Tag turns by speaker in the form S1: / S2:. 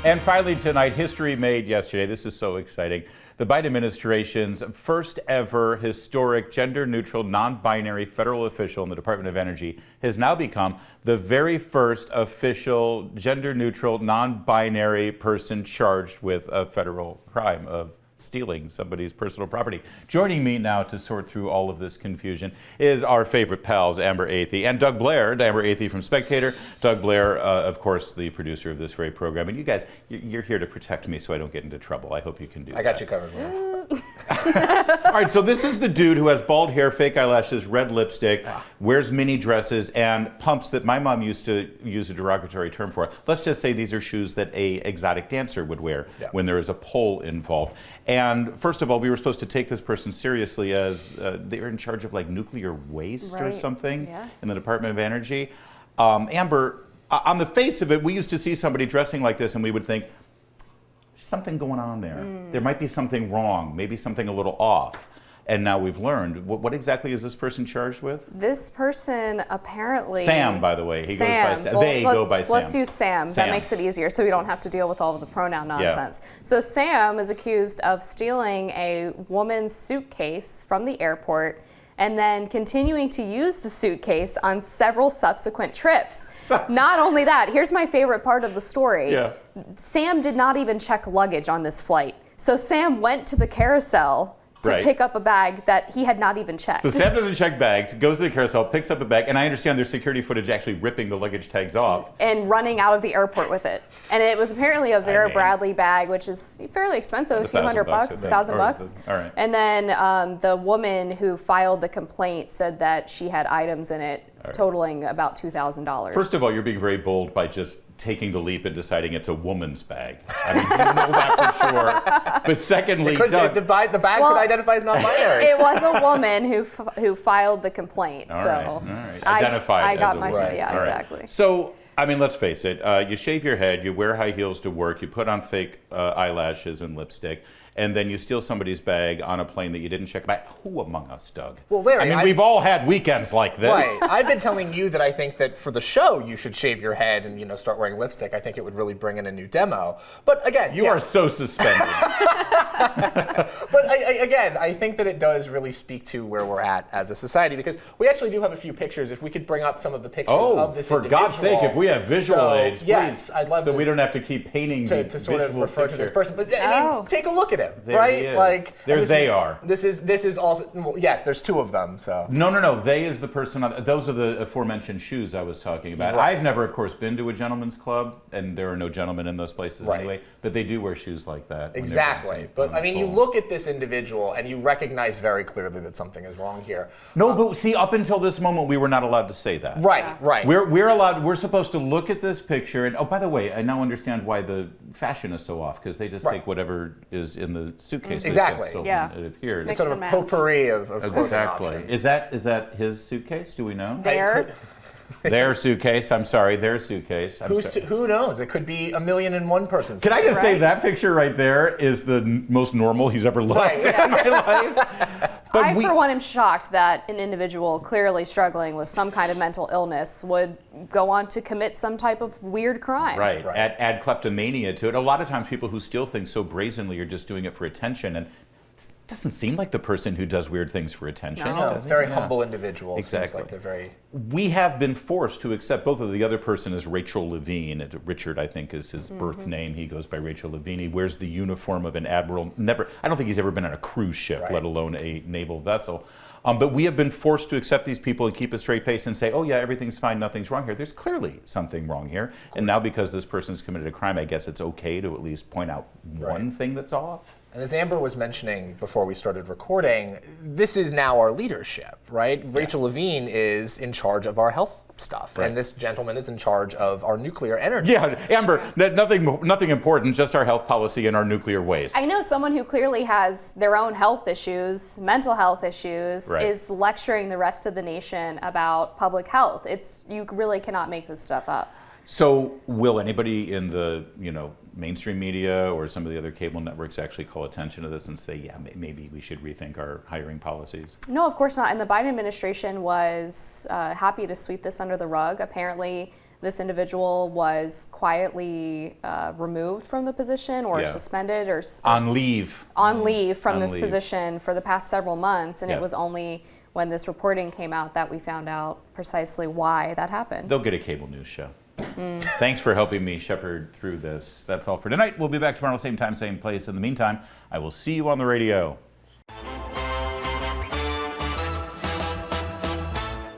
S1: And finally tonight, history made yesterday. This is so exciting. The Biden administration's first ever historic gender-neutral, non-binary federal official in the Department of Energy has now become the very first official gender-neutral, non-binary person charged with a federal crime of stealing somebody's personal property. Joining me now to sort through all of this confusion is our favorite pals, Amber Athey and Doug Blair. Amber Athey from Spectator. Doug Blair, of course, the producer of this very program. And you guys, you're here to protect me so I don't get into trouble. I hope you can do that.
S2: I got you covered, man.
S1: All right, so this is the dude who has bald hair, fake eyelashes, red lipstick, wears mini dresses, and pumps that my mom used to use a derogatory term for. Let's just say these are shoes that a exotic dancer would wear when there is a pole involved. And first of all, we were supposed to take this person seriously as they're in charge of like nuclear waste or something in the Department of Energy. Amber, on the face of it, we used to see somebody dressing like this and we would think, there's something going on there. There might be something wrong, maybe something a little off. And now we've learned. What exactly is this person charged with?
S3: This person apparently...
S1: Sam, by the way. He goes by Sam. They go by Sam.
S3: Let's use Sam. That makes it easier so we don't have to deal with all of the pronoun nonsense. So Sam is accused of stealing a woman's suitcase from the airport and then continuing to use the suitcase on several subsequent trips. Not only that, here's my favorite part of the story. Sam did not even check luggage on this flight. So Sam went to the carousel to pick up a bag that he had not even checked.
S1: So Sam doesn't check bags, goes to the carousel, picks up a bag, and I understand there's security footage actually ripping the luggage tags off.
S3: And running out of the airport with it. And it was apparently a Vera Bradley bag, which is fairly expensive, a few $100, $1,000.
S1: All right.
S3: And then the woman who filed the complaint said that she had items in it totaling about $2,000.
S1: First of all, you're being very bold by just taking the leap and deciding it's a woman's bag. I mean, you know that for sure. But secondly, Doug,
S2: the bag could identify as non-binary.
S3: It was a woman who filed the complaint.
S1: All
S3: so
S1: right. Identified
S3: I got
S1: as a
S3: my
S1: woman.
S3: exactly.
S1: So, I mean, let's face it. You shave your head, you wear high heels to work, you put on fake eyelashes and lipstick, and then you steal somebody's bag on a plane that you didn't check back. Who among us, Doug?
S2: Well, Larry,
S1: I mean, we've all had weekends like this.
S2: Right. I've been telling you that I think that for the show you should shave your head and start wearing lipstick. I think it would really bring in a new demo. But again,
S1: you are so suspended.
S2: But I think that it does really speak to where we're at as a society, because we actually do have a few pictures. If we could bring up some of the pictures of this individual.
S1: For God's sake, if we have visual aids, please.
S2: Yes, I'd love
S1: so we don't have to keep painting
S2: to sort of refer to this person. But I mean, take a look at him,
S1: there
S2: right?
S1: He is.
S2: Like
S1: they are.
S2: This is also yes. There's two of them. So
S1: no. They is the person. Those are the aforementioned shoes I was talking about. I've never, of course, been to a gentleman's club, and there are no gentlemen in those places anyway. But they do wear shoes like that.
S2: Exactly. But I mean, you look at this individual and you recognize very clearly that something is wrong here.
S1: No, but see, up until this moment, we were not allowed to say that.
S2: Right.
S1: We're allowed. We're supposed to look at this picture, and by the way, I now understand why the fashion is so off, because they just take whatever is in the suitcase.
S2: Exactly.
S1: It appears.
S2: It's sort of a potpourri of clothing options.
S1: Is that his suitcase? Do we know?
S3: Their
S1: suitcase. I'm sorry, their suitcase.
S2: Who knows? It could be 1,000,001 person's.
S1: Can I just say that picture right there is the most normal he's ever looked in my life?
S3: But for one, am shocked that an individual clearly struggling with some kind of mental illness would go on to commit some type of weird crime.
S1: Right. Add kleptomania to it. A lot of times people who steal things so brazenly are just doing it for attention, and it doesn't seem like the person who does weird things for attention.
S2: No, very humble individual.
S1: Exactly.
S2: Seems like they're very...
S1: We have been forced to accept both of the other person is Rachel Levine. Richard, I think, is his birth name. He goes by Rachel Levine. He wears the uniform of an admiral. I don't think he's ever been on a cruise ship, let alone a naval vessel. But we have been forced to accept these people and keep a straight face and say, oh yeah, everything's fine, nothing's wrong here. There's clearly something wrong here. And now because this person's committed a crime, I guess it's okay to at least point out one thing that's off.
S2: And as Amber was mentioning before we started recording, this is now our leadership, right? Rachel Levine is in charge of our health stuff, and this gentleman is in charge of our nuclear energy.
S1: Yeah, Amber, nothing important, just our health policy and our nuclear waste.
S3: I know someone who clearly has their own health issues, mental health issues, is lecturing the rest of the nation about public health. You really cannot make this stuff up.
S1: So will anybody in the mainstream media or some of the other cable networks actually call attention to this and say, yeah, maybe we should rethink our hiring policies?
S3: No, of course not. And the Biden administration was happy to sweep this under the rug. Apparently, this individual was quietly removed from the position or
S1: Yeah.
S3: suspended or
S1: On leave.
S3: from
S1: On
S3: this
S1: leave.
S3: position for the past several months, and
S1: Yeah.
S3: it was only when this reporting came out that we found out precisely why that happened.
S1: They'll get a cable news show. Thanks for helping me shepherd through this. That's all for tonight. We'll be back tomorrow, same time, same place. In the meantime, I will see you on the radio.